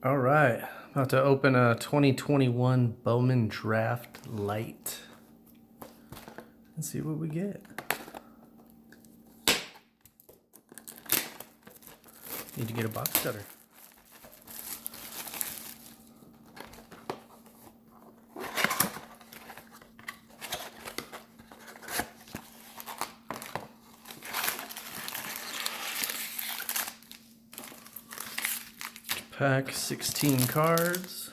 All right, about to open a 2021 Bowman Draft Lite. Let's see what we get. Need to get a box cutter. Pack 16 cards.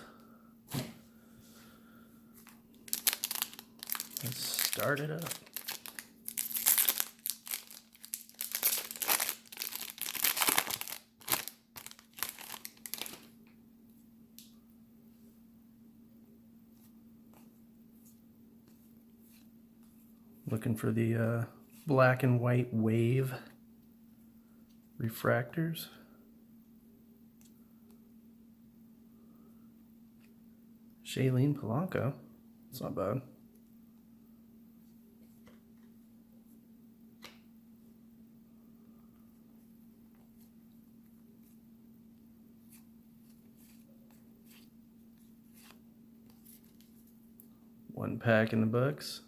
Let's start it up. Looking for the black and white wave refractors. Shailene Polanco. That's not bad. One pack in the books.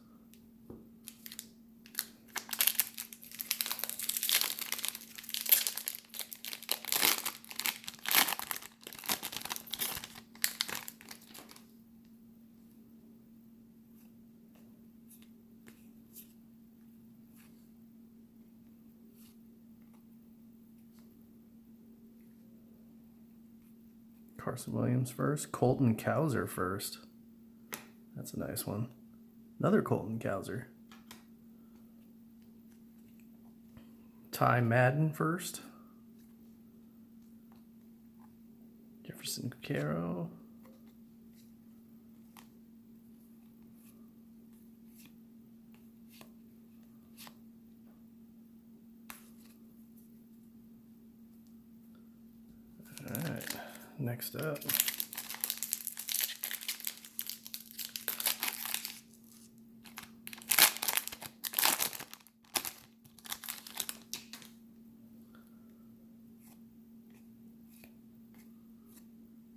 Carson Williams first. Colton Cowser first. That's a nice one. Another Colton Cowser. Ty Madden first. Jefferson Caro. All right, next up.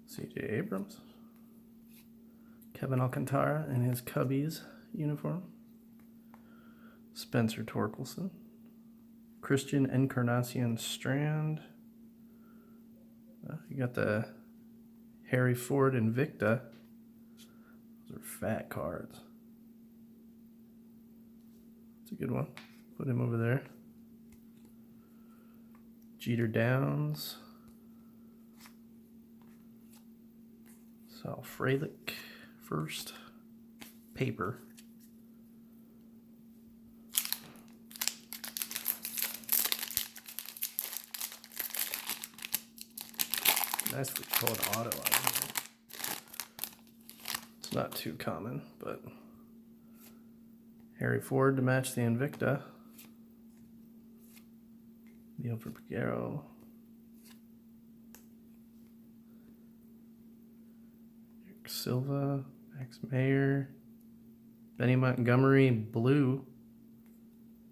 C.J. Abrams. Kevin Alcantara in his Cubbies uniform. Spencer Torkelson. Christian Encarnacion Strand. You got the Harry Ford Invicta. Those are fat cards. That's a good one. Put him over there. Jeter Downs. Sal Frelick first. Paper. Nicely pulled auto out of here. It's not too common, but Harry Ford to match the Invicta. Neil Figueroa. Eric Silva. Max Mayer. Benny Montgomery blue.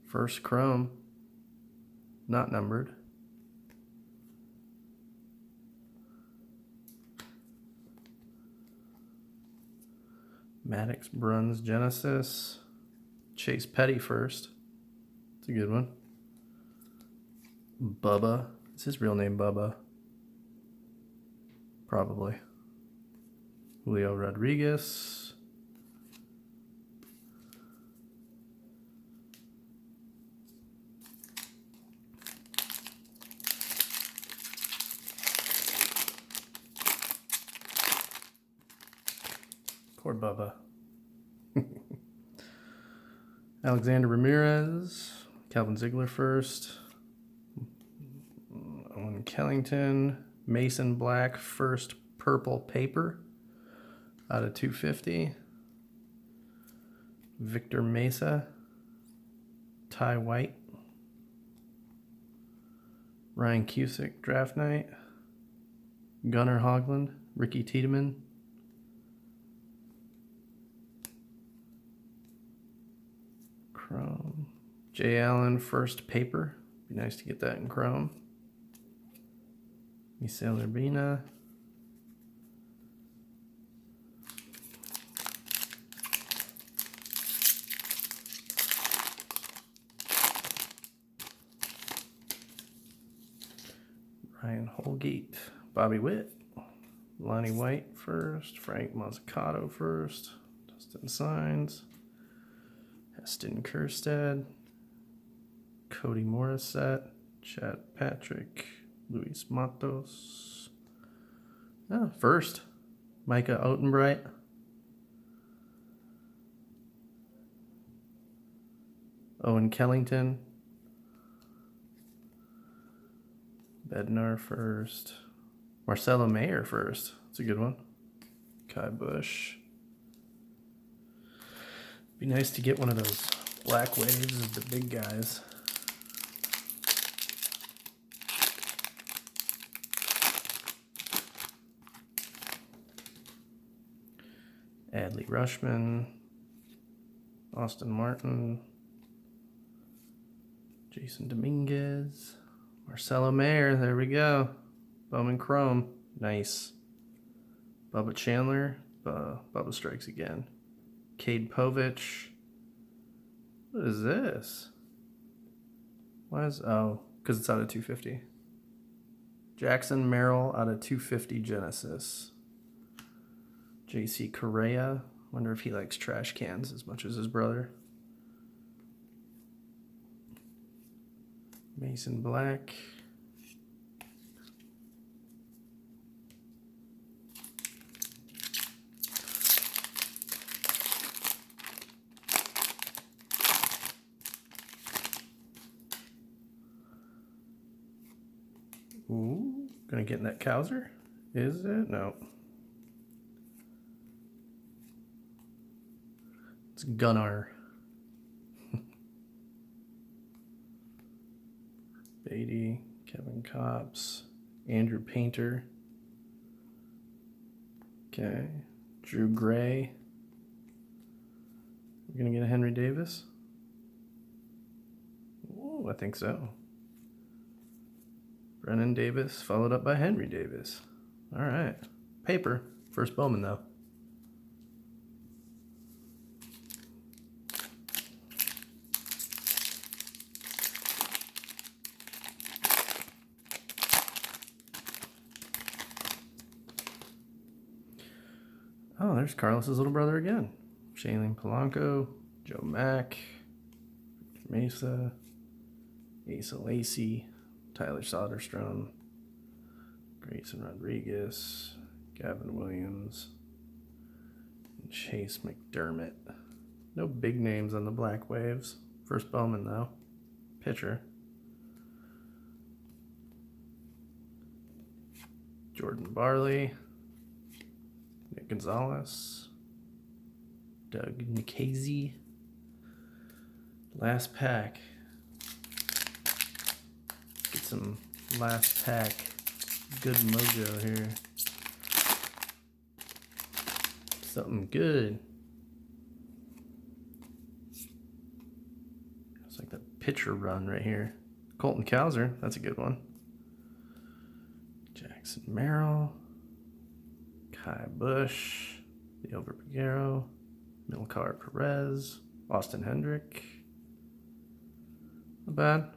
First chrome. Not numbered. Maddox Bruns Genesis. Chase Petty first. It's a good one. Bubba. Is his real name Bubba? Probably. Julio Rodriguez. Poor Bubba. Alexander Ramirez. Calvin Ziegler first. Owen Kellington. Mason Black first purple paper out of 250. Victor Mesa. Ty White. Ryan Cusick draft night. Gunnar Hoglund. Ricky Tiedemann. Chrome. Jay Allen first paper. Be nice to get that in chrome. Misael Urbina. Ryan Holgate, Bobby Witt, Lonnie White first, Frank Mozzicato first, Dustin Signs, Heston Kjerstad, Cody Morissette, Chad Patrick, Luis Matos. Oh, first, Micah Otenbright. Owen Kellington. Bednar first. Marcelo Mayer first. That's a good one. Kai Bush. Be nice to get one of those black waves of the big guys. Adley Rushman. Austin Martin. Jason Dominguez. Marcelo Mayer, there we go. Bowman Chrome, nice. Bubba Chandler, Bubba strikes again. Cade Povich. What is this? Why is, oh, because it's out of 250. Jackson Merrill out of 250 Genesis. JC Correa, wonder if he likes trash cans as much as his brother. Mason Black. Ooh, gonna get in that Cowser? Is it? No. It's Gunnar. Beatty, Kevin Copps, Andrew Painter. Okay, Drew Gray. We're gonna get a Henry Davis? Oh, I think so. Brennan Davis, followed up by Henry Davis. All right, paper, first Bowman though. Oh, there's Carlos's little brother again. Shailene Polanco, Joe Mack, Mesa, Asa Lacey, Tyler Soderstrom, Grayson Rodriguez, Gavin Williams, and Chase McDermott. No big names on the Black Waves. First Bowman though. Pitcher. Jordan Barley, Nick Gonzalez, Doug Nikhazy. Last pack. Get some last pack good mojo here. Something good. It's like the pitcher run right here. Colton Cowser, that's a good one. Jackson Merrill, Kai Bush, Leover Peguero, Milcar Perez, Austin Hendrick. Not bad.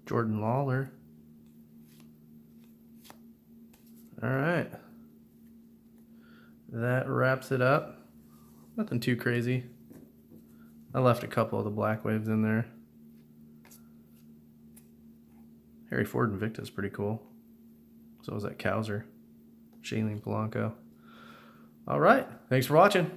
Jordan Lawler. All right. That wraps it up. Nothing too crazy. I left a couple of the Black Waves in there. Harry Ford Invicta is pretty cool. So was that Cowser. Shailene Polanco. All right. Thanks for watching.